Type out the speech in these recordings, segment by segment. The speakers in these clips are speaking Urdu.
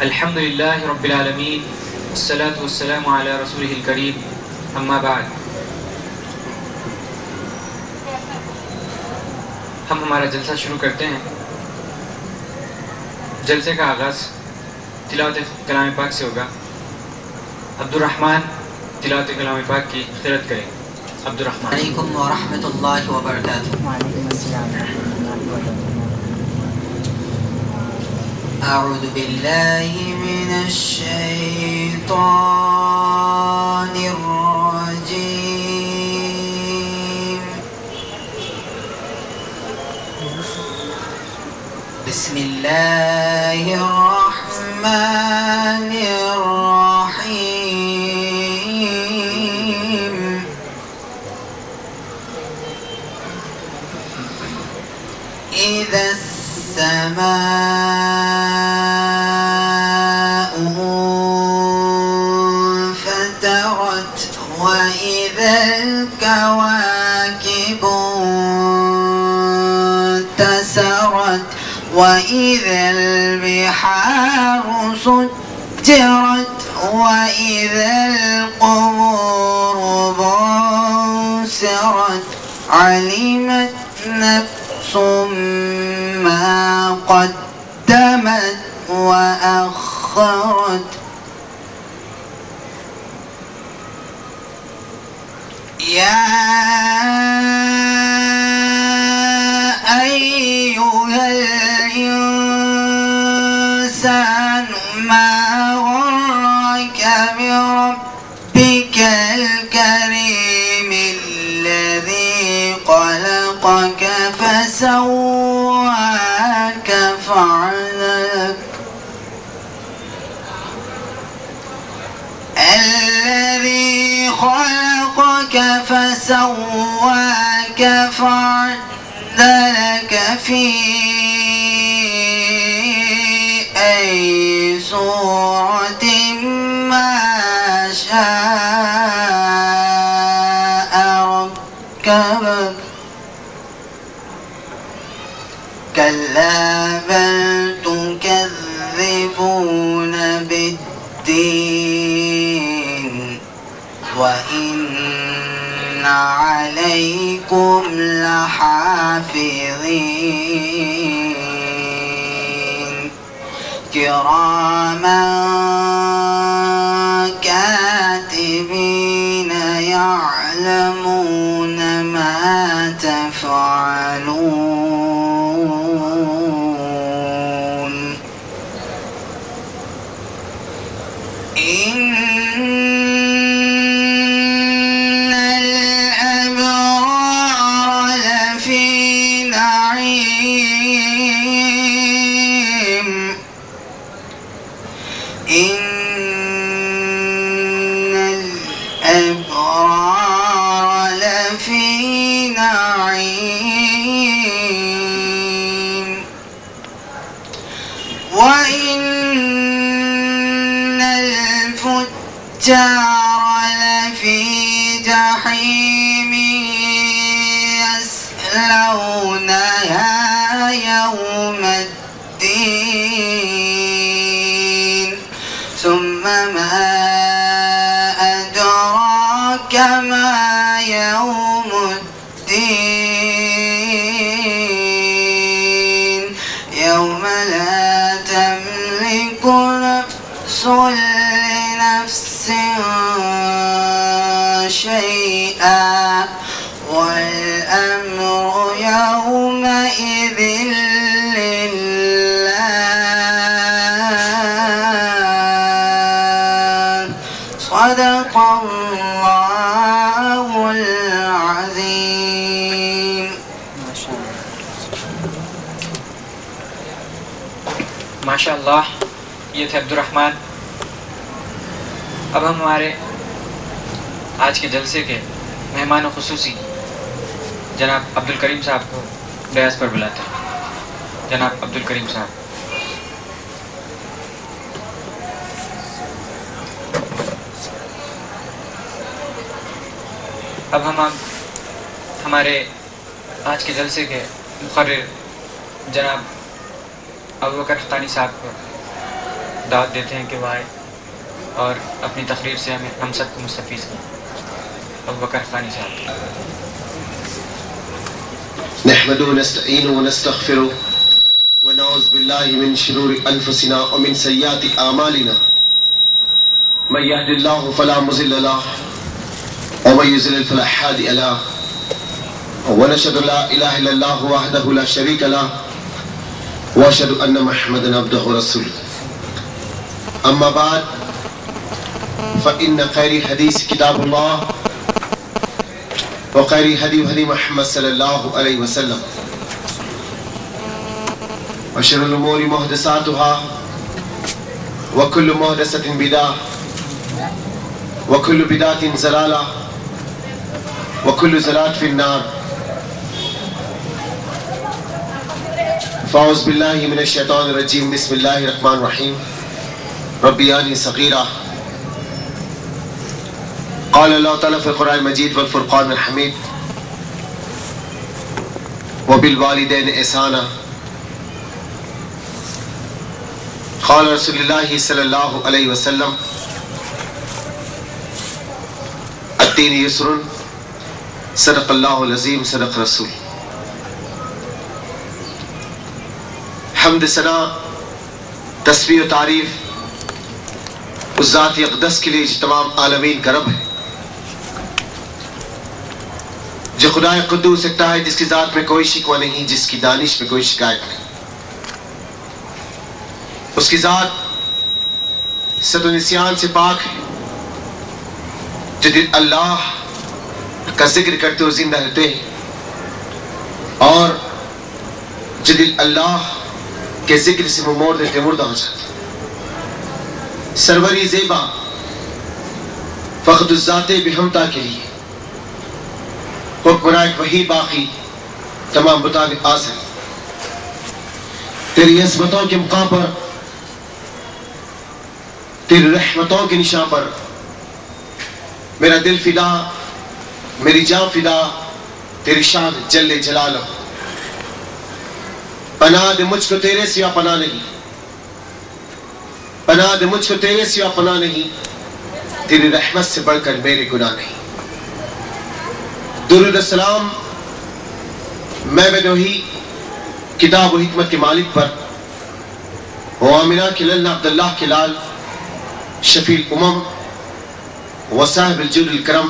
الحمد للہ رب العالمین والصلاة والسلام علی رسولہ الکریم اما بعد. ہم ہمارا جلسہ شروع کرتے ہیں. جلسے کا آغاز تلاوت کلام پاک سے ہوگا. عبد الرحمن تلاوت کلام پاک کی قرأت کریں. عبد الرحمن. علیکم ورحمۃ اللہ وبرکاتہ. وعلیکم السلام ورحمۃ اللہ وبرکاتہ. اعوذ باللہ من الشیطان الرجیم. بسم اللہ الرحمن الرحیم. اذا السماء انفطرت وإذا الكواكب انتثرت وإذا البحار سجرت وإذا القبور بعثرت علمت نفس ما قدمت وأخرت. يا أيها الإنسان ما غرك بربك الكريم الذي خلقك فسواك فعدلك الذي خلقك فسواك فعدلك في أي صورة ما شاء ركبك. كلا بل تكذبون بالدين وإن عليكم لحافظين كراما كاتبين يعلمون ما تفعلون. إن الأبرار لفي نعيم. إن الأبرار لفي نعيم وإن الفجار لفي جحيم يصلونها يوم الدين. ثم ما أدراك ما يوم الدين. يوم لا تملك نفس لنفس شيئا والأمر يومئذ لله. صدق الله العظيم. ماشاء اللہ. یہ تھے عبد الرحمن. اب ہم ہمارے آج کے جلسے کے مہمان خصوصی جناب عبد الکریم صاحب کو ڈیاس پر بلاتے ہیں. جناب عبد الکریم صاحب. اب ہم ہمارے آج کے جلسے کے مقرر جناب ابوبکر حقانی صاحب کو دعوت دیتے ہیں کہ وہ آئے اور اپنی تقریر سے ہم سب کو مستفیض کریں۔ ابوبکر حقانی صاحب۔ نحمده ونستعينه ونستغفره ونعوذ بالله من شرور أنفسنا ومن سيئات أعمالنا من يهد الله فلا مضل له ومن يضلل فلا هادي له ونشهد لا إله إلا الله وحده لا شريك له وأشهد أن محمدا عبده ورسوله أما بعد فإن خير الحديث كتاب الله وخير هدي محمد صلى الله عليه وسلم وشر الأمور محدثاتها وكل محدثة بدعة وكل بدعة ضلالة وكل ضلالة في النار فأعوذ بالله من الشيطان الرجيم بسم الله الرحمن الرحيم ربياني صغيرة قال الله تعالى في القرآن المجيد والفرقان الحميد وبالوالدين إحسانا قال رسول الله صلى الله عليه وسلم الدين يسر صدق الله العظيم صدق رسول۔ حمد ثنا تسبیح و تعریف اس ذات اقدس کے لیے جو تمام عالمین کا رب ہے، جو خدا قدوس سکتا ہے، جس کی ذات میں کوئی شکوہ نہیں، جس کی دانش میں کوئی شکایت نہیں۔ اس کی ذات ست و نسیان سے پاک ہے، جو دل اللہ کا ذکر کرتے ہوئے زندہ رہتے ہیں اور جو دل اللہ کے ذکر سے منہ موڑ دیتے مردہ ہو جاتے۔ سروری زیبا فخر الذات بہمتا کے لیے حکمران وہی باقی تمام بتان آسن۔ تیری عظمتوں کے مقام پر، تیری رحمتوں کے نشان پر میرا دل فدا، میری جان فدا تیری شان جل جلالہ۔ پناہ دے مجھ کو تیرے سوا پناہ نہیں، پناہ دے مجھ کو تیرے سوا پناہ نہیں، تیری رحمت سے بڑھ کر میرے گناہ نہیں۔ درود السلام میں بدوہی کتاب و حکمت کے مالک پر، و آمنہ کے للہ عبداللہ کے لال شفیع الامم و صاحب الجود الکرم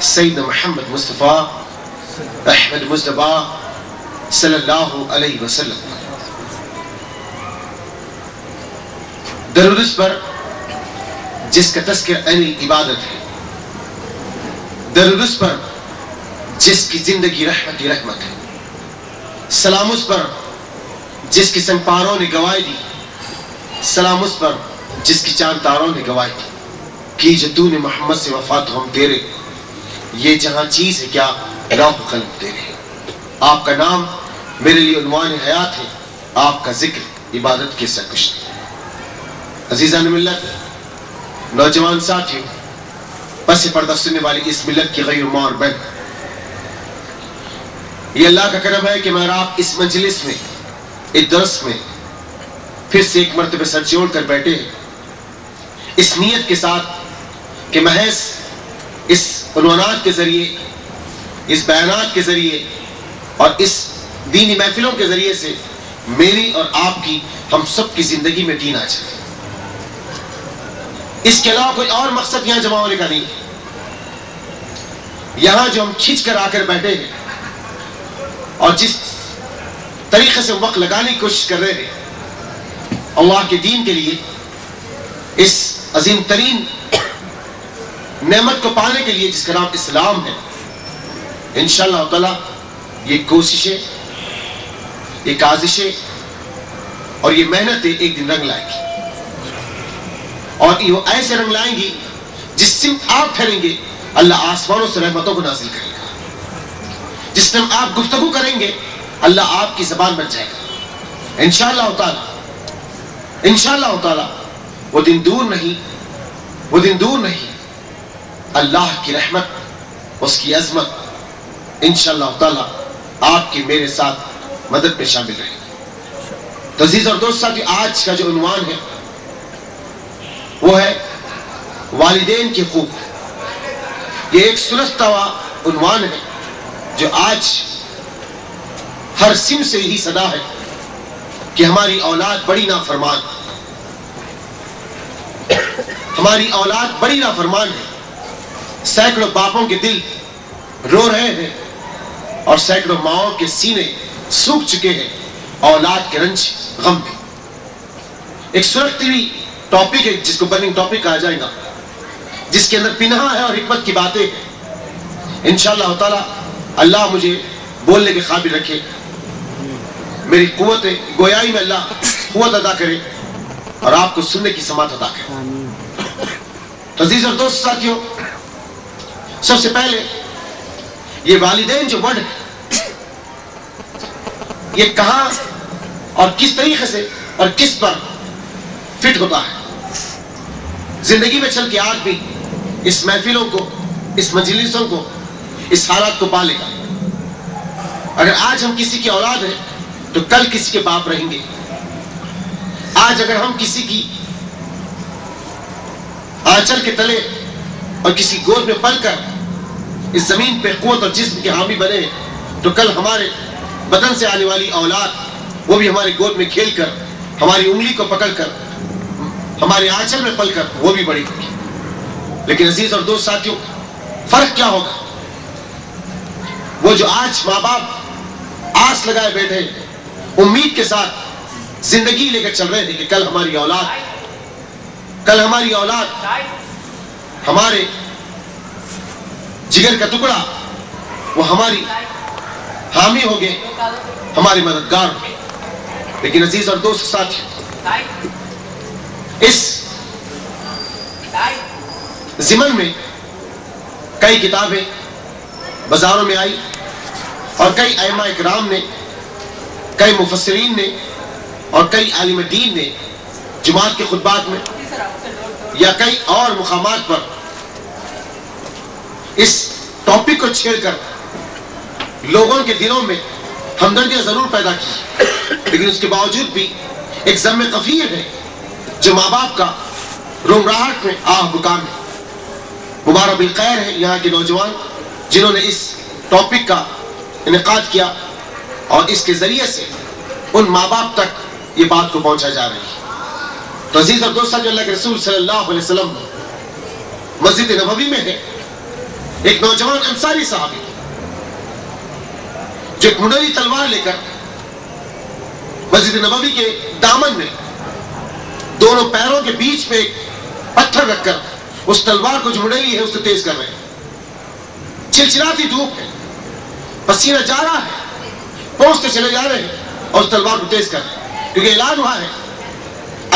سیدنا محمد مصطفیٰ احمد مصطفیٰ صلی اللہ علیہ وسلم۔ درود اس پر جس کا تذکر عین عبادت ہے، درود اس پر جس کی زندگی رحمت ہی رحمت ہے، سلام اس پر جس کی سنگ پاروں نے گواہی دی، سلام اس پر جس کی چاند تاروں نے گواہی دی کہ جو تو نے محمد سے وفات ہم تیرے، یہ جہاں چیز ہے کیا روح قلب تیرے۔ آپ کا نام میرے لیے عنوان حیات ہے، آپ کا ذکر عبادت کے سرکش ہے۔ عزیزان ملت، نوجوان ساتھیوں، پس پردہ سننے والی اس ملت کی غیر ماں اور بہن، یہ اللہ کا کرم ہے کہ میں آپ اس مجلس میں، اس درس میں پھر سے ایک مرتبہ سر جوڑ کر بیٹھے ہیں، اس نیت کے ساتھ کہ محض اس عنوانات کے ذریعے، اس بیانات کے ذریعے اور اس دینی محفلوں کے ذریعے سے میری اور آپ کی، ہم سب کی زندگی میں دین آ جائے۔ اس کے علاوہ کوئی اور مقصد یہاں جمع ہونے کا نہیں ہے۔ یہاں جو ہم کھینچ کر آ کر بیٹھے ہیں اور جس طریقے سے وقت لگانے کی کوشش کر رہے ہیں اللہ کے دین کے لیے، اس عظیم ترین نعمت کو پانے کے لیے جس کا نام اسلام ہے، انشاءاللہ تعالی یہ کوششیں، یہ کاذشیں اور یہ محنتیں ایک دن رنگ لائیں گی، اور یہ ایسے رنگ لائیں گی جس سے آپ پھیریں گے اللہ آسمانوں سے رحمتوں کو نازل کرے گا۔ جس ٹائم آپ گفتگو کریں گے اللہ آپ کی زبان بن جائے گا انشاءاللہ تعالی۔ انشاءاللہ تعالی وہ دن دور نہیں، وہ دن دور نہیں، اللہ کی رحمت، اس کی عظمت انشاءاللہ تعالی آپ کی میرے ساتھ مدد میں شامل رہے. تو عزیز اور دوست ساتھی، آج کا جو عنوان ہے وہ ہے والدین کے حقوق. یہ ایک سلسلہ ہوا عنوان ہے جو آج ہر سم سے یہی صدا ہے کہ ہماری اولاد بڑی نافرمان ہے. ہماری اولاد بڑی نافرمان ہے. سینکڑوں باپوں کے دل رو رہے ہیں اور سینکڑوں ماؤں کے سینے سوکھ چکے ہیں اولاد کے رنج غم میں. ایک سرختی ہوئی ٹاپک ہے جس کو برننگ ٹاپک کہا جائے گا، جس کے اندر پنہا ہے اور حکمت کی باتیں ہیں. انشاءاللہ تعالی اللہ مجھے بولنے کے قابل رکھے، میری قوت گویائی میں اللہ قوت عطا کرے اور آپ کو سننے کی سماعت عطا کرے. تو عزیز اور دوست ساتھیوں، سب سے پہلے یہ والدین جو ورڈ ہے یہ کہاں اور کس طریقے سے اور کس پر فٹ ہوتا ہے. زندگی میں چل کے آج بھی اس محفلوں کو، اس مجلسوں کو، اس حالات کو پالے گا. اگر آج ہم کسی کی اولاد ہیں تو کل کسی کے باپ رہیں گے. آج اگر ہم کسی کی آنچل کے تلے اور کسی گود میں پل کر اس زمین پہ قوت اور جسم کے حامی بنے تو کل ہمارے بدن سے آنے والی اولاد وہ بھی ہمارے گود میں کھیل کر، ہماری انگلی کو پکڑ کر، ہمارے آنچل میں پل کر وہ بھی بڑی ہوگی. لیکن عزیز اور دوست ساتھیوں، فرق کیا ہوگا؟ وہ جو آج ماں باپ آس لگائے بیٹھے امید کے ساتھ زندگی لے کر چل رہے تھے کہ کل ہماری اولاد ہمارے جگر کا ٹکڑا وہ ہماری حامی ہوگے، ہمارے مددگار ہوگے. لیکن عزیز اور دوست ساتھی، اس ضمن میں کئی کتابیں بازاروں میں آئی اور کئی ائمہ اکرام نے، کئی مفسرین نے اور کئی عالم دین نے جماعت کے خطبات میں یا کئی اور مقامات پر اس ٹاپک کو چھیڑ کر لوگوں کے دلوں میں ہمدردیاں ضرور پیدا کی. لیکن اس کے باوجود بھی ایک ضم غفیر ہے جو ماں باپ کا رنگراہٹ میں بکام ہے. مبارک بالخیر ہے یہاں کے نوجوان جنہوں نے اس ٹاپک کا انعقاد کیا اور اس کے ذریعے سے ان ماں باپ تک یہ بات کو پہنچا جا رہی ہے. تو عزیز اور دوستان، جو اللہ کے رسول صلی اللہ علیہ وسلم مسجد نبوی میں ہے، ایک نوجوان انصاری صحابی جو ایک منڈلی تلوار لے کر مسجد نبوی کے دامن میں دونوں پیروں کے بیچ میں ایک پتھر رکھ کر اس تلوار کو جو منڈلی ہے اس کو تیز کر رہے ہیں. چلچلاتی دھوپ ہے، پسینہ جا رہا ہے، پہنچتے چلے جا رہے ہیں اور اس تلوار کو تیز کر رہے ہیں، کیونکہ اعلان ہوا ہے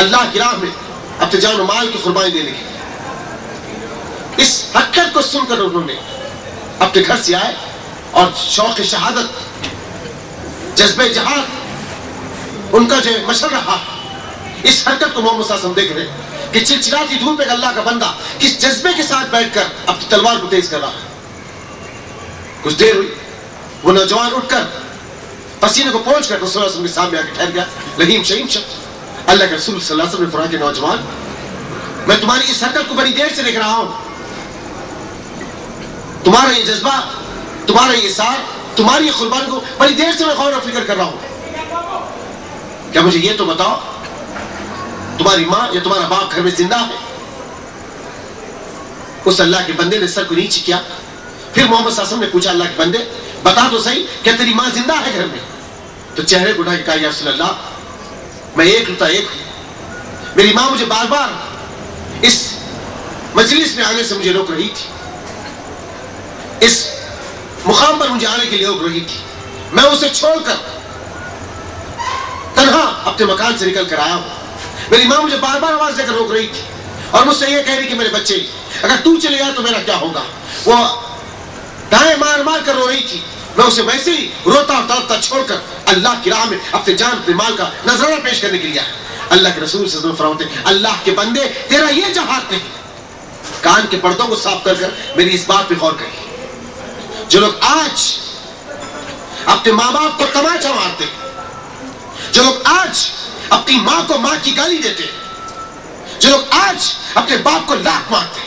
اللہ کی راہ میں اپنے جان و مال کی قربانی دینے کی. اس حقیقت کو سن کر انہوں نے اپنے گھر سے آئے اور شوق شہادت، جذبہ جہاد ان کا جو مشعل رہا، اس حرکت کو محمد صلی اللہ علیہ وسلم دیکھ رہے کہ چلچلاتی دھوپ ایک اللہ کا بندہ کس جذبے کے ساتھ بیٹھ کر اپنی تلوار کو تیز کر رہا ہے. کچھ دیر ہوئی، وہ نوجوان اٹھ کر پسینے کو پہنچ کر رسول اللہ علیہ وسلم کے سامنے آ کے ٹھہر گیا. لہیم شہیم شخص اللہ کے رسول صلی اللہ علیہ وسلم نے فرمایا کہ نوجوان، میں تمہاری اس حرکت کو بڑی دیر سے دیکھ رہا ہوں. تمہارا یہ جذبہ، تمہارا یہ اثار، تمہاری یہ قربانی کو بڑی دیر سے میں غور و فکر کر رہا ہوں. کیا مجھے یہ تو بتاؤ تمہاری ماں یا تمہارا باپ گھر میں زندہ ہے؟ اس اللہ کے بندے نے سر کو نیچے کیا. پھر محمد صلی اللہ علیہ وسلم نے پوچھا اللہ کے بندے بتا تو صحیح، کیا تیری ماں زندہ ہے گھر میں؟ تو چہرے کو اٹھا کے کہا یا رسول اللہ، میں ایک ہوں، میری ماں مجھے بار بار اس مجلس میں آنے سے مجھے روک رہی تھی، اس مقام پر مجھے آنے کے لیے روک رہی تھی. میں اسے چھوڑ کر تنہا اپنے مکان سے نکل کر آیا ہوں. میری ماں مجھے بار بار آواز دے کر روک رہی تھی اور مجھ سے یہ کہہ رہی کہ میرے بچے اگر تو چلے گیا تو میرا کیا ہوگا. وہ دائیں مار مار کر رو رہی تھی. میں اسے ویسے ہی روتا اور تڑپتا چھوڑ کر اللہ کی راہ میں اپنے جان اپنے مال کا نذرانہ پیش کرنے کے لیے آیا. اللہ کے رسول صلی اللہ علیہ وسلم فرماتے ہیں اللہ کے بندے تیرا یہ جہاد نہیں. کان کے پردوں کو صاف کر کر میری اس بات پہ غور کریں. جو لوگ آج اپنے ماں باپ کو تماچا مارتے، جو لوگ آج اپنی ماں کو ماں کی گالی دیتے، جو لوگ آج اپنے باپ کو لات مارتے،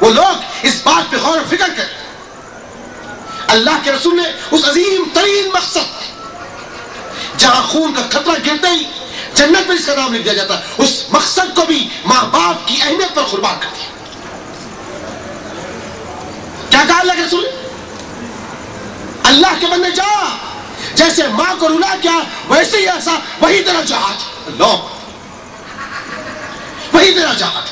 وہ لوگ اس بات پہ غور و فکر کریں اللہ کے رسول نے اس عظیم ترین مقصد جہاں خون کا قطرہ گرتے ہی جنت میں اس کا نام لکھ دیا جاتا، اس مقصد کو بھی ماں باپ کی اہمیت پر قربان کر دیا۔ کیا کہا اللہ کے رسول نے؟ اللہ کے بندے جا، جیسے ماں کو رلا کیا ویسے ہی ایسا وہی تیرا جہاد، اللہ وہی تیرا جہاد۔